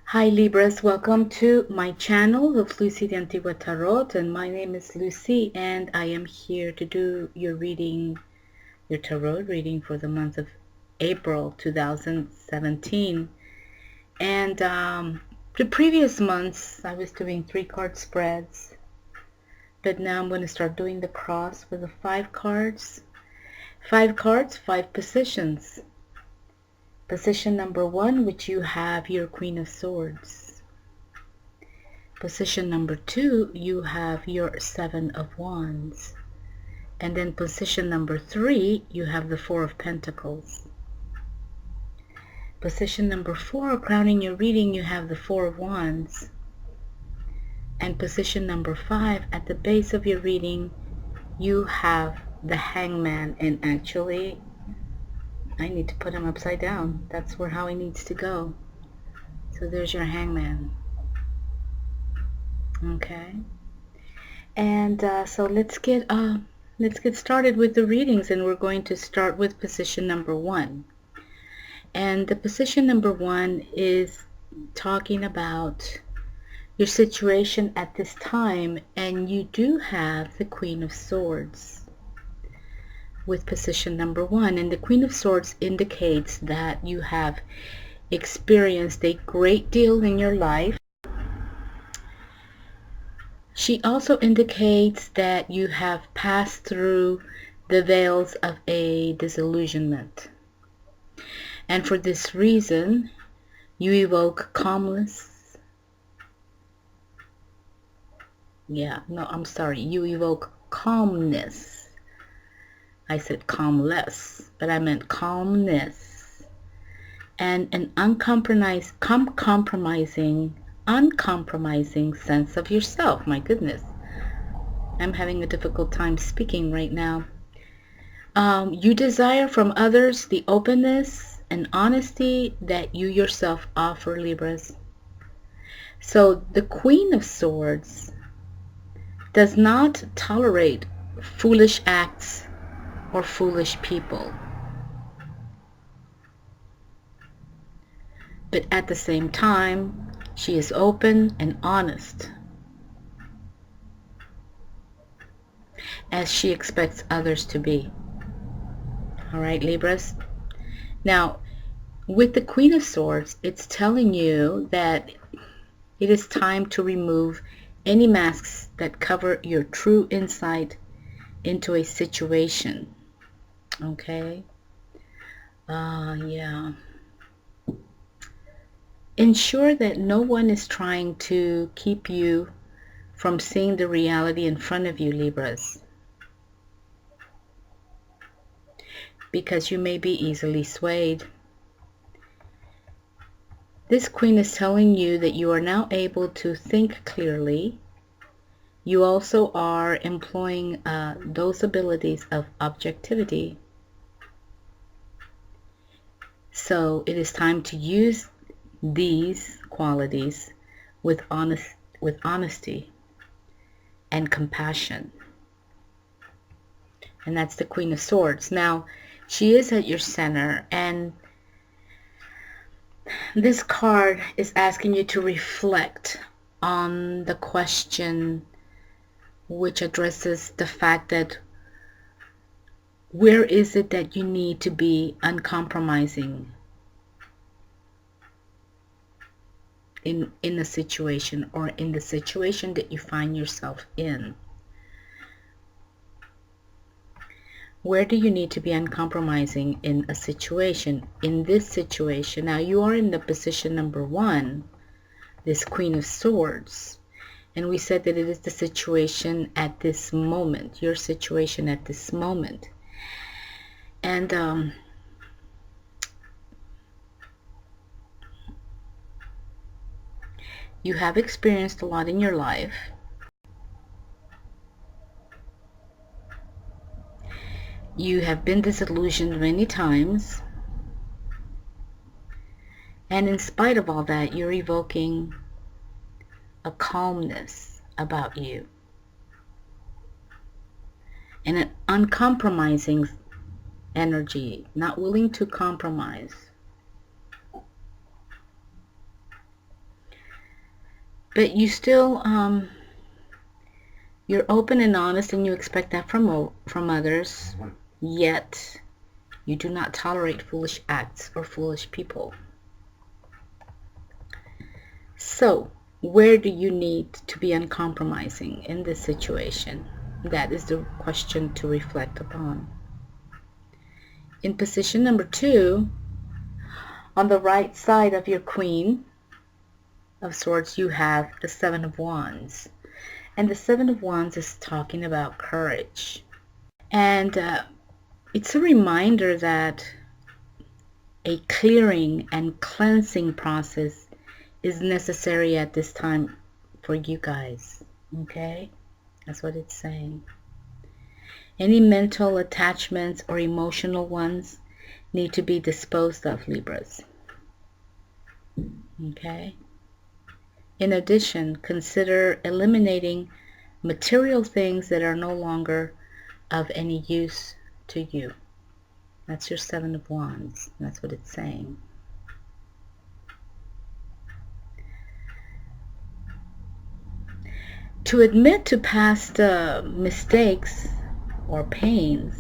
Hi Libras, welcome to my channel of Lucy the Antigua Tarot, and my name is Lucy and I am here to do your reading, your tarot reading for the month of April 2017. And the previous months I was doing 3-card spreads, but now I'm going to start doing the cross with the 5 cards. 5 cards, 5 positions. Position number 1, which you have your Queen of Swords. Position number 2, you have your 7 of Wands. And then position number 3, you have the 4 of Pentacles. Position number 4, crowning your reading, you have the 4 of Wands. And position number 5, at the base of your reading, you have the Hangman. And actually, I need to put him upside down. That's how he needs to go. So there's your Hangman. Okay. And so let's get started with the readings, and we're going to start with position number 1. And the position number 1 is talking about your situation at this time, and you do have the Queen of Swords with position number 1, and the Queen of Swords indicates that you have experienced a great deal in your life. She also indicates that you have passed through the veils of a disillusionment, and for this reason you evoke calmness. You evoke calmness. I said calmless, but I meant calmness, and an uncompromising sense of yourself. My goodness, I'm having a difficult time speaking right now. You desire from others the openness and honesty that you yourself offer, Libras. So the Queen of Swords does not tolerate foolish acts or foolish people, but at the same time she is open and honest, as she expects others to be. Alright, Libras? Now, with the Queen of Swords, it's telling you that it is time to remove any masks that cover your true insight into a situation. Okay? Yeah. Ensure that no one is trying to keep you from seeing the reality in front of you, Libras, because you may be easily swayed. This Queen is telling you that you are now able to think clearly. You also are employing those abilities of objectivity. So it is time to use these qualities with honesty and compassion. And that's the Queen of Swords. Now, she is at your center, and this card is asking you to reflect on the question which addresses the fact that where is it that you need to be uncompromising in a situation, or in the situation that you find yourself in. Where do you need to be uncompromising in a situation? In this situation, now you are in the position number 1, this Queen of Swords, and we said that it is the situation at this moment, your situation at this moment. And You have experienced a lot in your life. You have been disillusioned many times. And in spite of all that, you're evoking a calmness about you and an uncompromising energy, not willing to compromise. But you still, you're open and honest, and you expect that from others, yet you do not tolerate foolish acts or foolish people. So, where do you need to be uncompromising in this situation? That is the question to reflect upon. In position number 2, on the right side of your Queen of Swords, you have the Seven of Wands. And the Seven of Wands is talking about courage. And it's a reminder that a clearing and cleansing process is necessary at this time for you guys. Okay? That's what it's saying. Any mental attachments or emotional ones need to be disposed of, Libras. Okay? In addition, consider eliminating material things that are no longer of any use to you. That's your Seven of Wands. That's what it's saying. To admit to past mistakes or pains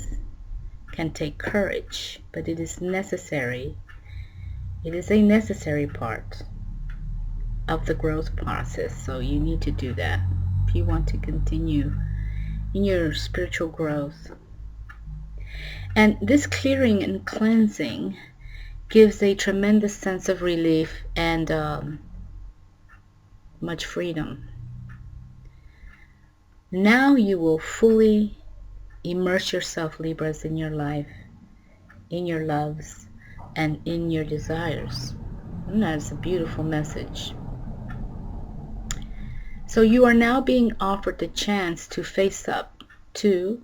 can take courage, but it is necessary. It is a necessary part of the growth process, so you need to do that if you want to continue in your spiritual growth. And this clearing and cleansing gives a tremendous sense of relief and much freedom. Now you will fully immerse yourself, Libras, in your life, in your loves, and in your desires. And that's a beautiful message. So you are now being offered the chance to face up to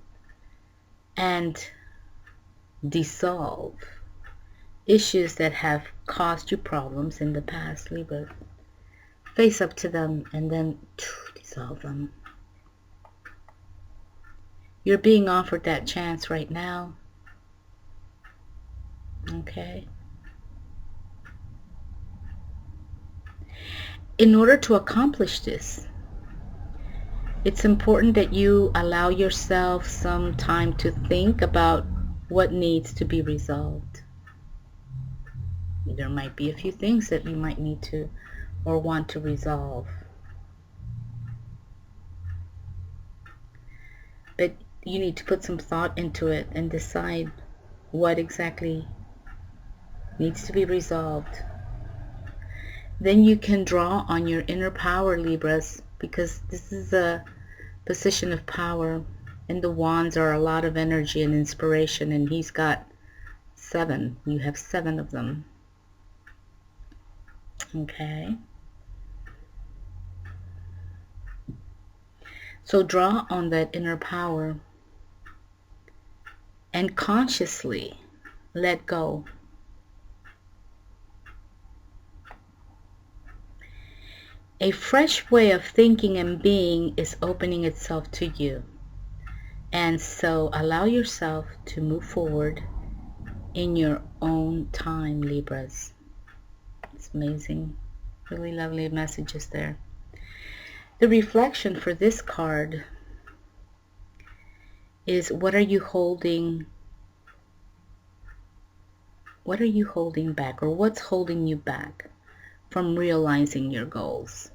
and dissolve issues that have caused you problems in the past, Libra. Face up to them and then dissolve them. You're being offered that chance right now. Okay? In order to accomplish this, it's important that you allow yourself some time to think about what needs to be resolved. There might be a few things that you might need to or want to resolve. But you need to put some thought into it and decide what exactly needs to be resolved. Then you can draw on your inner power, Libras, because this is a position of power, and the wands are a lot of energy and inspiration, and he's got 7. You have 7 of them. Okay? So draw on that inner power and consciously let go. A fresh way of thinking and being is opening itself to you. And so allow yourself to move forward in your own time, Libras. It's amazing. Really lovely messages there. The reflection for this card is, what are you holding? What are you holding back, or what's holding you back from realizing your goals?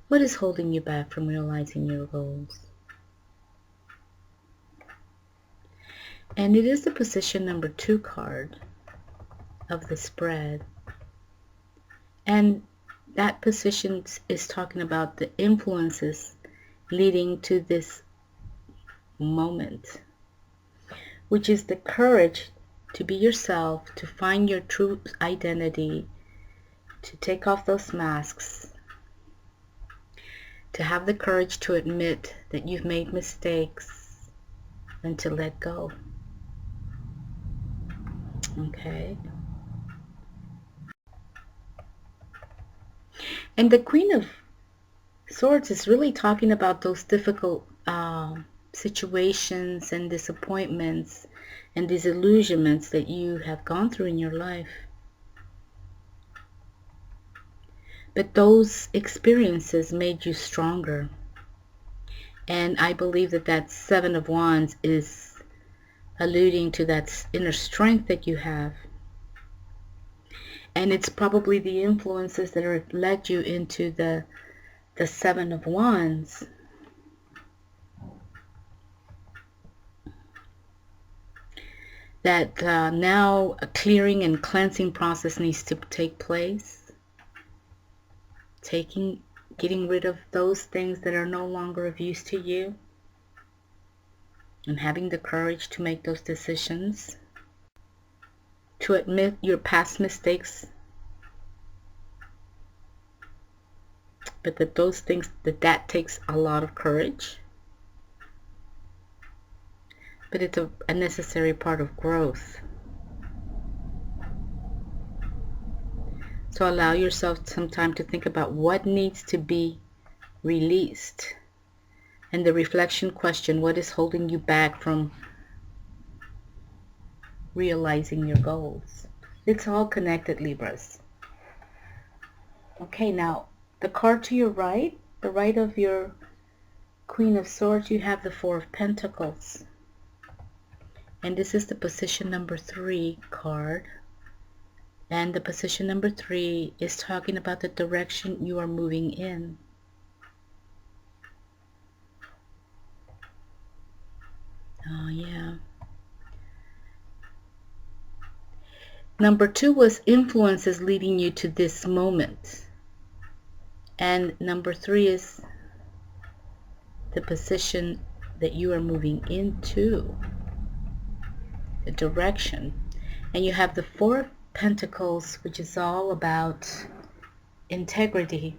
What is holding you back from realizing your goals? And it is the position number 2 card of the spread. And that position is talking about the influences leading to this moment, which is the courage to be yourself, to find your true identity, to take off those masks, to have the courage to admit that you've made mistakes and to let go. Okay. And the Queen of Swords is really talking about those difficult situations and disappointments and disillusionments that you have gone through in your life. But those experiences made you stronger. And I believe that that Seven of Wands is alluding to that inner strength that you have. And it's probably the influences that are led you into the Seven of Wands. That now a clearing and cleansing process needs to take place. Getting rid of those things that are no longer of use to you. And having the courage to make those decisions. To admit your past mistakes. But that those things, that takes a lot of courage. But it's a necessary part of growth. So allow yourself some time to think about what needs to be released. And the reflection question, what is holding you back from realizing your goals? It's all connected, Libras. Okay, now the card to your right, the right of your Queen of Swords, you have the Four of Pentacles. And this is the position number 3 card. And the position number 3 is talking about the direction you are moving in. Oh, yeah. Number 2 was influences leading you to this moment. And number 3 is the position that you are moving into. The direction. And you have the Four of Pentacles, which is all about integrity.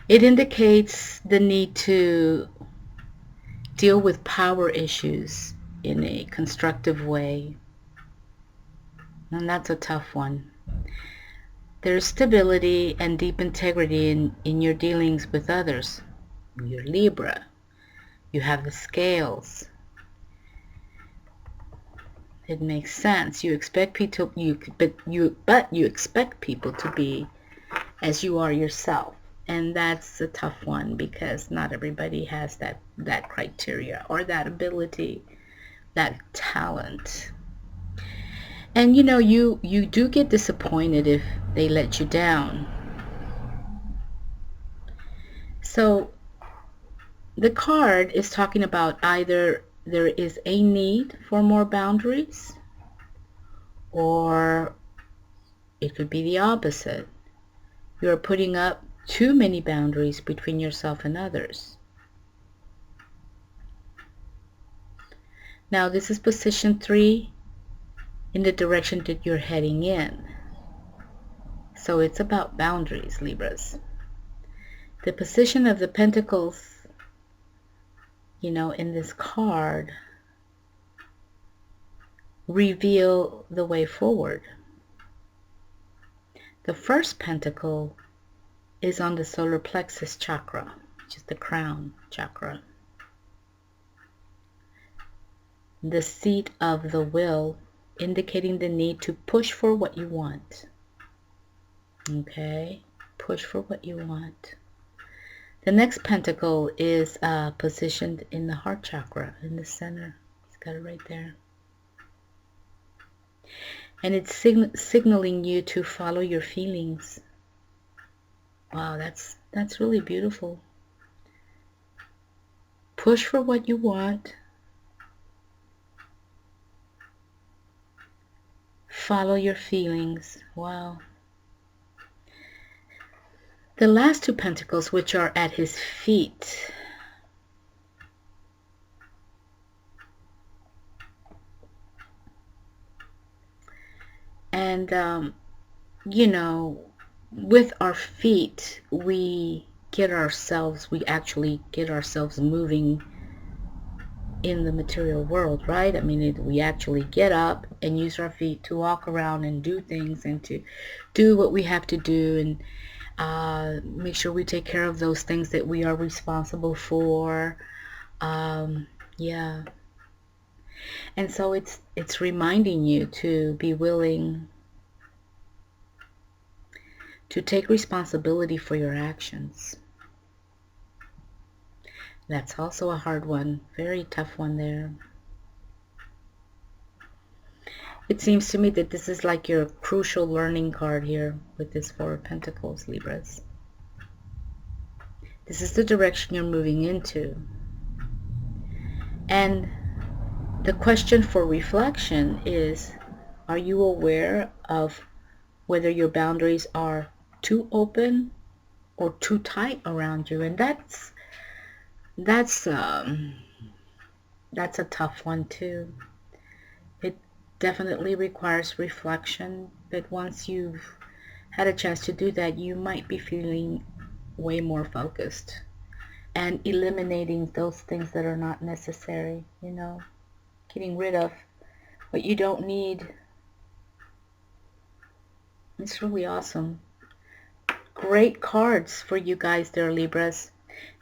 It indicates the need to deal with power issues in a constructive way. And that's a tough one. There's stability and deep integrity in your dealings with others. You're Libra. You have the scales. It makes sense. You expect people but you expect people to be as you are yourself. And that's a tough one because not everybody has that criteria or that ability, that talent. And you know, you do get disappointed if they let you down. So the card is talking about either there is a need for more boundaries, or it could be the opposite. You're putting up too many boundaries between yourself and others. Now this is position 3 in the direction that you're heading in. So it's about boundaries, Libras. The position of the Pentacles, you know, in this card reveal the way forward. The first pentacle is on the solar plexus chakra, which is the crown chakra. The seat of the will, indicating the need to push for what you want. Okay, push for what you want. The next pentacle is positioned in the heart chakra, in the center. It's got it right there. And it's signaling you to follow your feelings. Wow, that's really beautiful. Push for what you want. Follow your feelings. Wow. The last two pentacles, which are at his feet, and you know, with our feet, we actually get ourselves moving in the material world, right? I mean, we actually get up and use our feet to walk around and do things and to do what we have to do, and make sure we take care of those things that we are responsible for. Yeah. And so it's reminding you to be willing to take responsibility for your actions. That's also a hard one, very tough one there. It seems to me that this is like your crucial learning card here with this Four of Pentacles, Libras. This is the direction you're moving into. And the question for reflection is, are you aware of whether your boundaries are too open or too tight around you? And that's a tough one too. It definitely requires reflection, but once you've had a chance to do that, you might be feeling way more focused and eliminating those things that are not necessary, you know, getting rid of what you don't need. It's really awesome. Great cards for you guys there, Libras.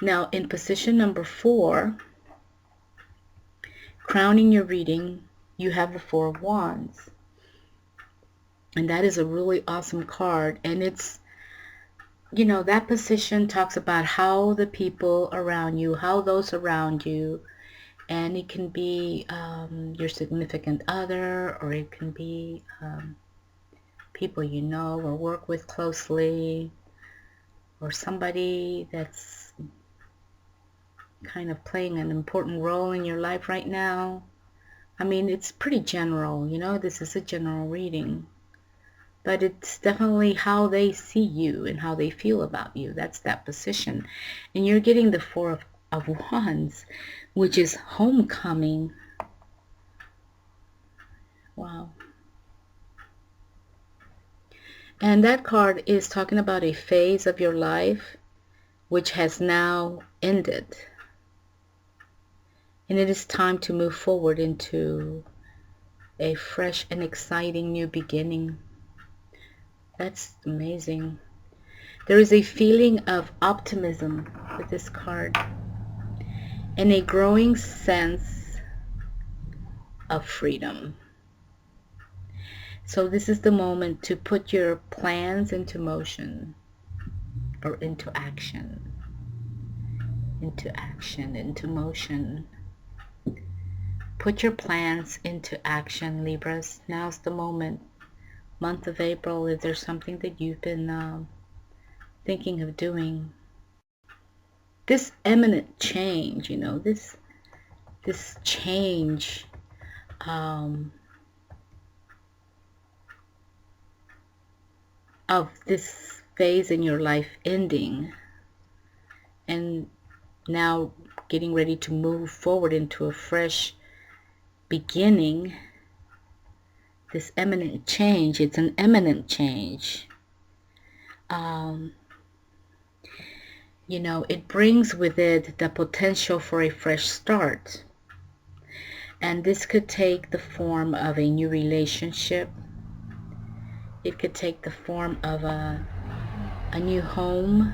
Now, in position number 4, crowning your reading, you have the Four of Wands. And that is a really awesome card. And it's, you know, that position talks about how the people around you, how those around you, and it can be your significant other, or it can be people you know or work with closely, or somebody that's kind of playing an important role in your life right now. I mean, it's pretty general, you know, this is a general reading. But it's definitely how they see you and how they feel about you. That's that position. And you're getting the Four of Wands, which is homecoming. Wow. And that card is talking about a phase of your life which has now ended. And it is time to move forward into a fresh and exciting new beginning. That's amazing. There is a feeling of optimism with this card and a growing sense of freedom. So this is the moment to put your plans into motion, or into action, into motion. Put your plans into action, Libras. Now's the moment. Month of April, if there's something that you've been thinking of doing. This imminent change, you know, this change of this phase in your life ending, and now getting ready to move forward into a fresh beginning. This imminent change, it's an imminent change. You know, it brings with it the potential for a fresh start. And this could take the form of a new relationship. It could take the form of a new home.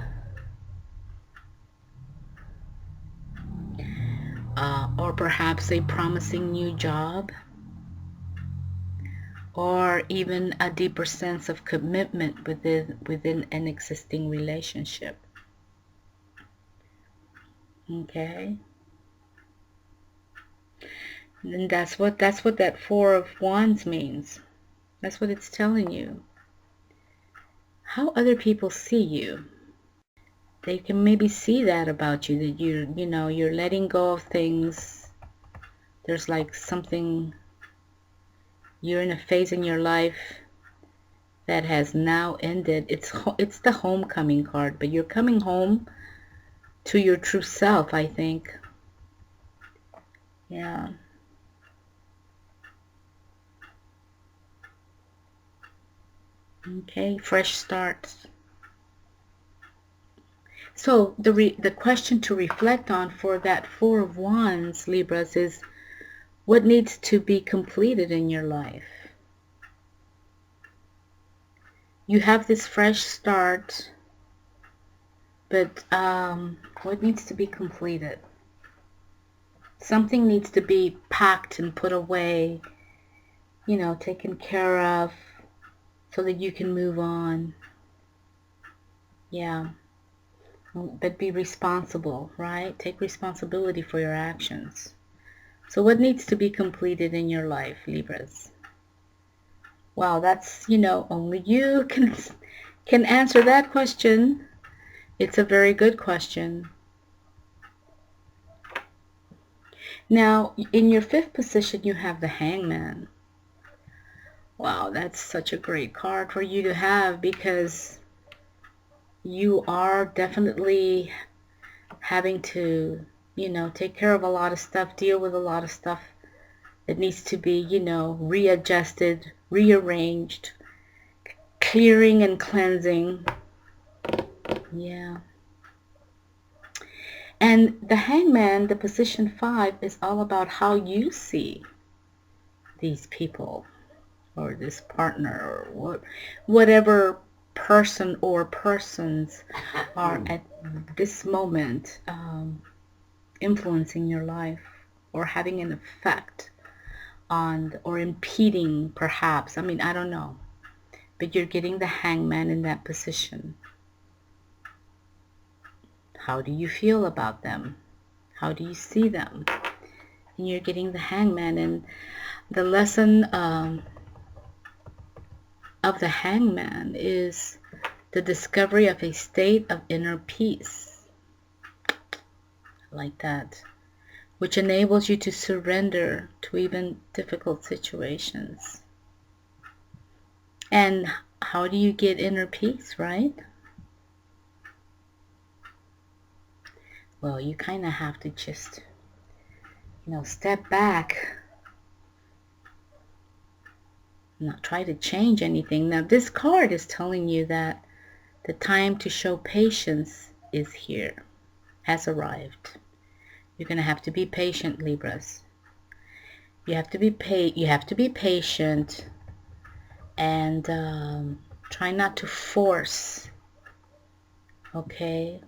Or perhaps a promising new job. Or even a deeper sense of commitment within an existing relationship. Okay? And that's what that Four of Wands means. That's what it's telling you. How other people see you. They can maybe see that about you, that you're letting go of things. There's like something, you're in a phase in your life that has now ended. It's the homecoming card, but you're coming home to your true self, I think. Yeah. Okay, fresh starts. So the question to reflect on for that Four of Wands, Libras, is what needs to be completed in your life? You have this fresh start, but what needs to be completed? Something needs to be packed and put away, you know, taken care of so that you can move on. Yeah. But be responsible, right? Take responsibility for your actions. So what needs to be completed in your life, Libras? Wow, that's, you know, only you can answer that question. It's a very good question. Now, in your fifth position, you have the Hangman. Wow, that's such a great card for you to have, because you are definitely having to, you know, take care of a lot of stuff, deal with a lot of stuff that needs to be, you know, readjusted, rearranged, clearing and cleansing. Yeah. And the Hangman, the position 5, is all about how you see these people or this partner or whatever person or persons are at this moment influencing your life or having an effect on, or impeding perhaps. I mean, I don't know. But you're getting the Hangman in that position. How do you feel about them? How do you see them? And you're getting the Hangman. And the lesson of the Hangman is the discovery of a state of inner peace. I like that. Which enables you to surrender to even difficult situations. And how do you get inner peace, right? Well, you kind of have to just, you know, step back, not try to change anything. Now, this card is telling you that the time to show patience is here, has arrived. You're going to have to be patient, Libras. You have to be patient, and try not to force, okay,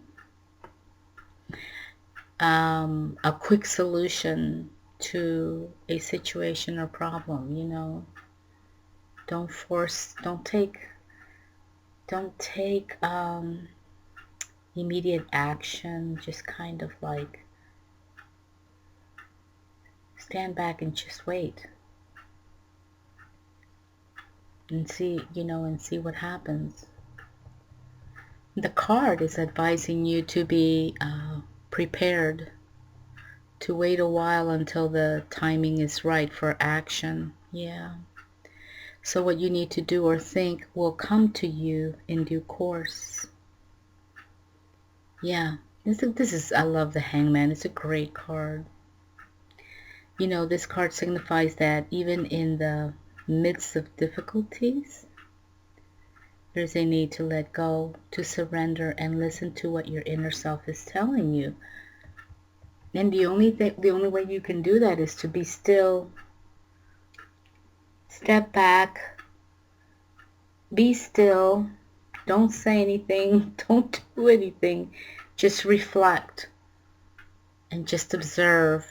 a quick solution to a situation or problem, you know. Don't force, don't take immediate action. Just kind of like stand back and just wait and see, you know, and see what happens. The card is advising you to be prepared, to wait a while until the timing is right for action. Yeah. So what you need to do or think will come to you in due course. Yeah. This is, I love the Hangman. It's a great card. You know, this card signifies that even in the midst of difficulties, there's a need to let go, to surrender, and listen to what your inner self is telling you. And the only way you can do that is to be still, step back, be still, don't say anything, don't do anything, just reflect and just observe.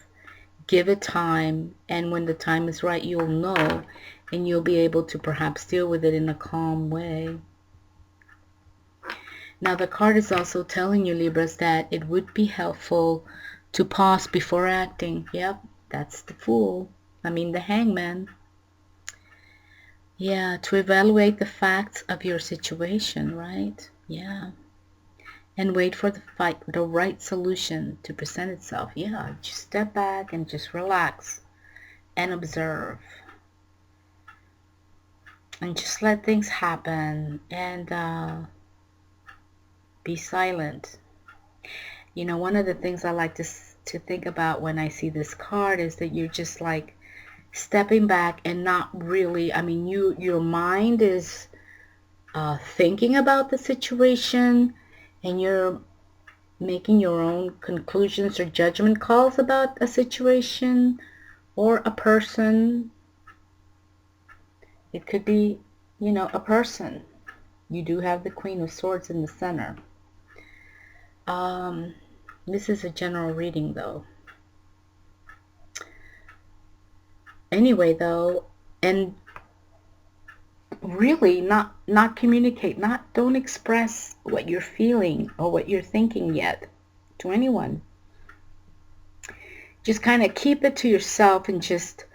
Give it time, and when the time is right, you'll know, and you'll be able to perhaps deal with it in a calm way. Now, the card is also telling you, Libras, that it would be helpful to pause before acting. Yep, that's the Fool. I mean, the Hangman. Yeah, to evaluate the facts of your situation, right? Yeah. And wait for the right solution to present itself. Yeah, just step back and just relax and observe. And just let things happen, and be silent. You know, one of the things I like to think about when I see this card is that you're just like stepping back and not really, I mean, your mind is thinking about the situation and you're making your own conclusions or judgment calls about a situation or a person. It could be, a person. You do have the Queen of Swords in the center. This is a general reading though. Anyway though, and really not communicate, don't express what you're feeling or what you're thinking yet to anyone. Just kind of keep it to yourself and just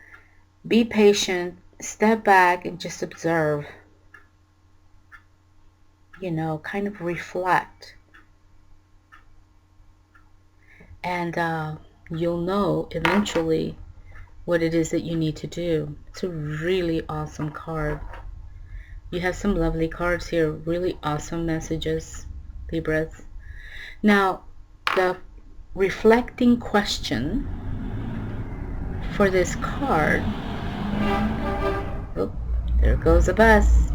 be patient, step back and just observe, kind of reflect. And you'll know eventually what it is that you need to do. It's a really awesome card. You have some lovely cards here, really awesome messages, Libras. Now, the reflecting question for this card, oh, there goes a bus.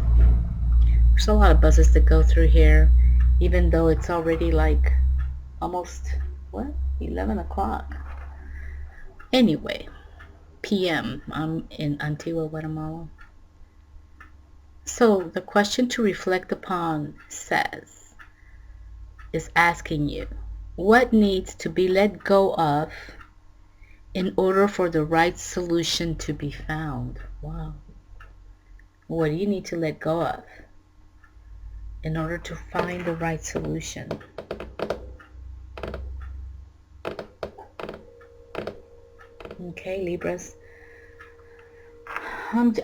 There's a lot of buses that go through here, even though it's already like almost, 11 o'clock. Anyway, p.m. I'm in Antigua, Guatemala. So the question to reflect upon is asking you, what needs to be let go of in order for the right solution to be found? Wow. What do you need to let go of in order to find the right solution? Okay, Libras.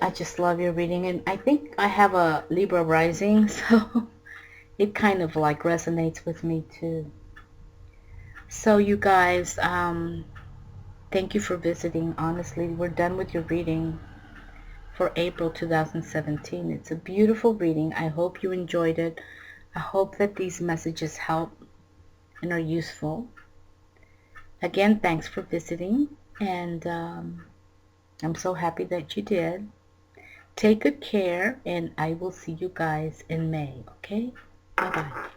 I just love your reading, and I think I have a Libra rising, so it kind of like resonates with me too. So you guys, thank you for visiting. Honestly, we're done with your reading for April 2017. It's a beautiful reading. I hope you enjoyed it. I hope that these messages help and are useful. Again, thanks for visiting, and I'm so happy that you did. Take good care, and I will see you guys in May, okay? Bye-bye.